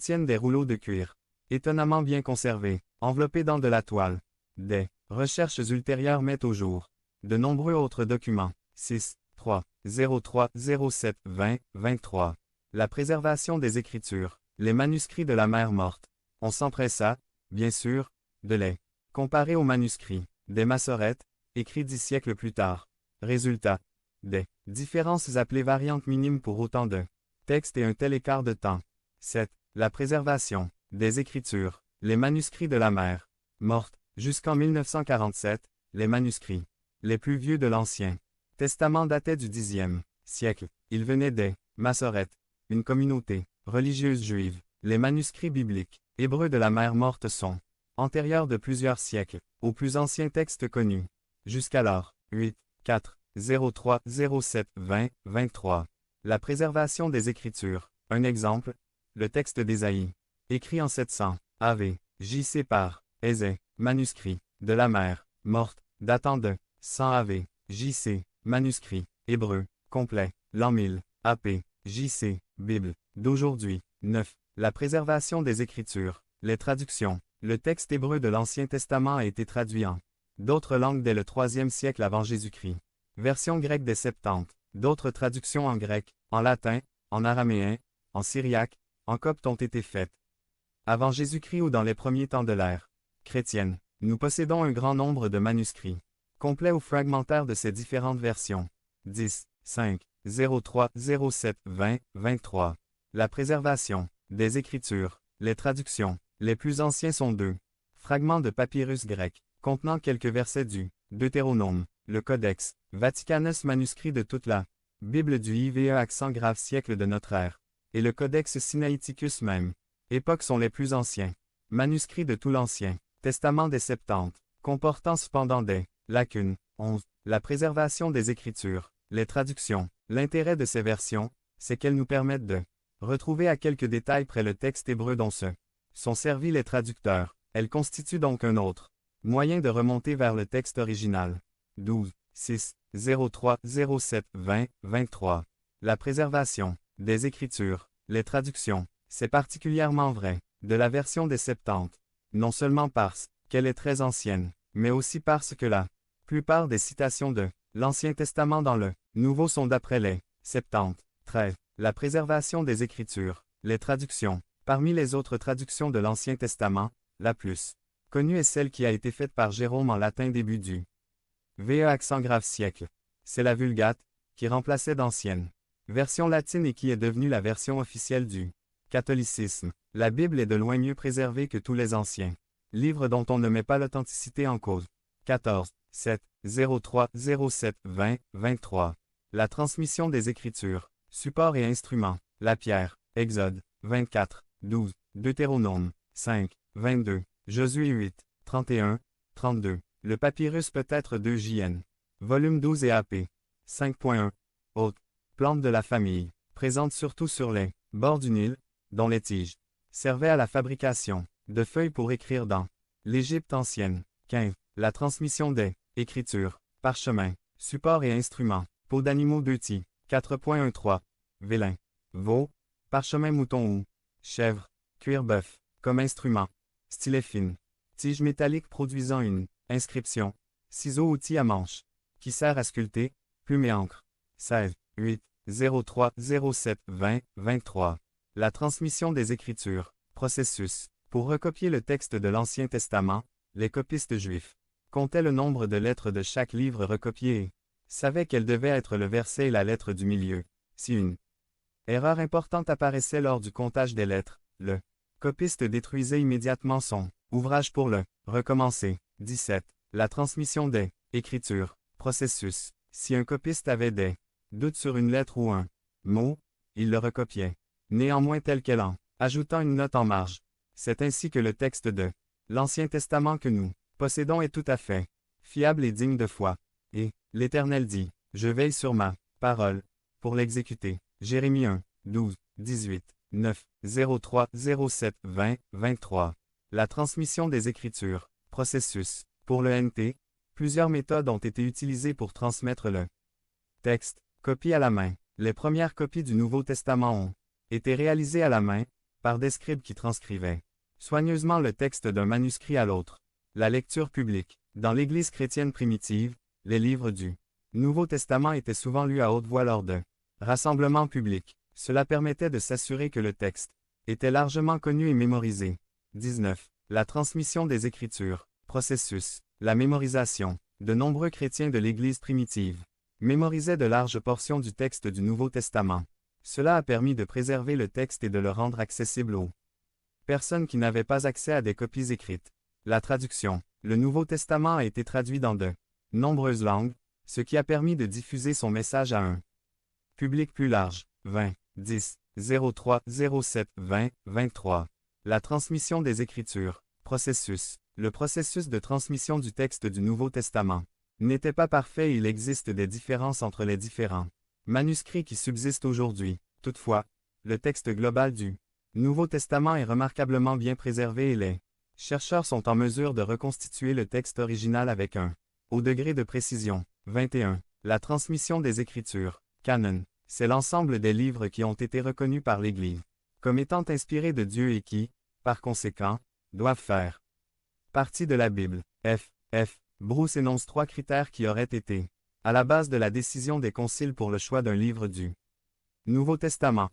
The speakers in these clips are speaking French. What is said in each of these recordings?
contiennent des rouleaux de cuir, étonnamment bien conservés, enveloppés dans de la toile. Des recherches ultérieures mettent au jour de nombreux autres documents. 6, 3, 03, 07, 20, 23. La préservation des Écritures, les manuscrits de la mer morte. On s'empressa, bien sûr, de les comparer aux manuscrits des Massorètes, écrits 10 siècles plus tard. Résultat, des différences appelées variantes minimes pour autant de textes et un tel écart de temps. 7. La préservation des Écritures, les manuscrits de la mer morte, jusqu'en 1947, les manuscrits les plus vieux de l'Ancien Testament dataient du Xe siècle. Ils venaient des Massorètes, une communauté religieuse juive. Les manuscrits bibliques hébreux de la mer morte sont antérieurs de plusieurs siècles aux plus anciens textes connus. Jusqu'alors, 8, 4, 03, 07, 20, 23. La préservation des Écritures. Un exemple, le texte d'Ésaïe, écrit en 700 AV, JC par Ézé, manuscrit de la mer morte, datant de 100 AV, JC, manuscrit hébreu, complet, l'an 1000, AP, JC, Bible, d'aujourd'hui. 9. La préservation des Écritures, les traductions. Le texte hébreu de l'Ancien Testament a été traduit en d'autres langues dès le IIIe siècle avant Jésus-Christ. Version grecque des Septante. D'autres traductions en grec, en latin, en araméen, en syriaque, en copte ont été faites. Avant Jésus-Christ ou dans les premiers temps de l'ère chrétienne, nous possédons un grand nombre de manuscrits, complets ou fragmentaires de ces différentes versions. 10, 5, 03, 07, 20, 23. La préservation des Écritures, les traductions. Les plus anciens sont 2 fragments de papyrus grec, contenant quelques versets du Deutéronome, le Codex Vaticanus manuscrit de toute la Bible du IVE accent grave siècle de notre ère, et le Codex Sinaiticus même. Époques sont les plus anciens. Manuscrits de tout l'Ancien Testament des Septante, comportant cependant des lacunes. 11. La préservation des Écritures, les traductions. L'intérêt de ces versions, c'est qu'elles nous permettent de retrouver à quelques détails près le texte hébreu dont se sont servis les traducteurs. Elles constituent donc un autre moyen de remonter vers le texte original. 12, 6, 03, 07, 20, 23. La préservation des Écritures, les traductions. C'est particulièrement vrai de la version des Septante, non seulement parce qu'elle est très ancienne, mais aussi parce que la plupart des citations de l'Ancien Testament dans le Nouveau sont d'après les Septante. 13. La préservation des Écritures, les traductions. Parmi les autres traductions de l'Ancien Testament, la plus connue est celle qui a été faite par Jérôme en latin début du VE accent grave siècle. C'est la Vulgate, qui remplaçait d'anciennes versions latines et qui est devenue la version officielle du catholicisme. La Bible est de loin mieux préservée que tous les anciens livres dont on ne met pas l'authenticité en cause. 14, 7, 03, 07, 20, 23. La transmission des Écritures, support et instruments. La pierre, Exode, 24, 12, Deutéronome, 5, 22, Josué 8, 31, 32. Le papyrus peut être 2 JN. Volume 12 et AP. 5.1. Haute. Plante de la famille. Présente surtout sur les bords du Nil, dont les tiges servaient à la fabrication de feuilles pour écrire dans l'Égypte ancienne. 15. La transmission des Écritures, parchemin, support et instruments. Peau d'animaux 2 ti. 4.13. Vélin. Veau. Parchemin mouton ou chèvre. Cuir bœuf. Comme instrument. Stylet fine. Tige métallique produisant une inscription. Ciseau outil à manche. Qui sert à sculpter. Plume et encre. 16. 8. 03, 07, 20, 23. La transmission des Écritures. Processus. Pour recopier le texte de l'Ancien Testament, les copistes juifs comptaient le nombre de lettres de chaque livre recopié et savaient quel devait être le verset et la lettre du milieu. Si une erreur importante apparaissait lors du comptage des lettres, le copiste détruisait immédiatement son ouvrage pour le recommencer. 17. La transmission des Écritures. Processus. Si un copiste avait des doutes sur une lettre ou un mot, il le recopiait néanmoins tel quel en ajoutant une note en marge. C'est ainsi que le texte de l'Ancien Testament que nous possédons est tout à fait fiable et digne de foi. Et l'Éternel dit, je veille sur ma parole pour l'exécuter. Jérémie 1, 12, 18, 9, 03, 07, 20, 23. La transmission des Écritures. Processus. Pour le NT, plusieurs méthodes ont été utilisées pour transmettre le texte. Copie à la main. Les premières copies du Nouveau Testament ont été réalisées à la main, par des scribes qui transcrivaient soigneusement le texte d'un manuscrit à l'autre. La lecture publique. Dans l'Église chrétienne primitive, les livres du Nouveau Testament étaient souvent lus à haute voix lors de rassemblements publics. Cela permettait de s'assurer que le texte était largement connu et mémorisé. 19. La transmission des Écritures. Processus. La mémorisation. De nombreux chrétiens de l'Église primitive mémorisaient de larges portions du texte du Nouveau Testament. Cela a permis de préserver le texte et de le rendre accessible aux personnes qui n'avaient pas accès à des copies écrites. La traduction. Le Nouveau Testament a été traduit dans de nombreuses langues, ce qui a permis de diffuser son message à un public plus large. 20. 10. 03 07 20 23. La transmission des Écritures. Processus. Le processus de transmission du texte du Nouveau Testament n'était pas parfait et il existe des différences entre les différents manuscrits qui subsistent aujourd'hui. Toutefois, le texte global du Nouveau Testament est remarquablement bien préservé et les chercheurs sont en mesure de reconstituer le texte original avec un haut degré de précision. 21. La transmission des Écritures. Canon. C'est l'ensemble des livres qui ont été reconnus par l'Église comme étant inspirés de Dieu et qui, par conséquent, doivent faire partie de la Bible. Bruce énonce 3 critères qui auraient été à la base de la décision des conciles pour le choix d'un livre du Nouveau Testament.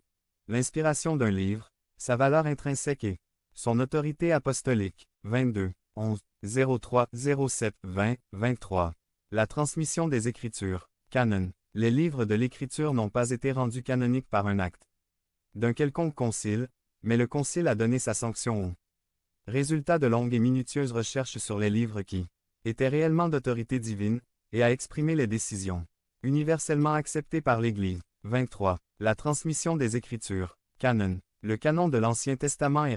L'inspiration d'un livre, sa valeur intrinsèque et son autorité apostolique. 22. 11. 03 07 20 23. La transmission des Écritures. Canon. Les livres de l'Écriture n'ont pas été rendus canoniques par un acte d'un quelconque concile, mais le concile a donné sa sanction au résultat de longues et minutieuses recherches sur les livres qui étaient réellement d'autorité divine, et a exprimé les décisions universellement acceptées par l'Église. 23. La transmission des Écritures. Canon. Le canon de l'Ancien Testament est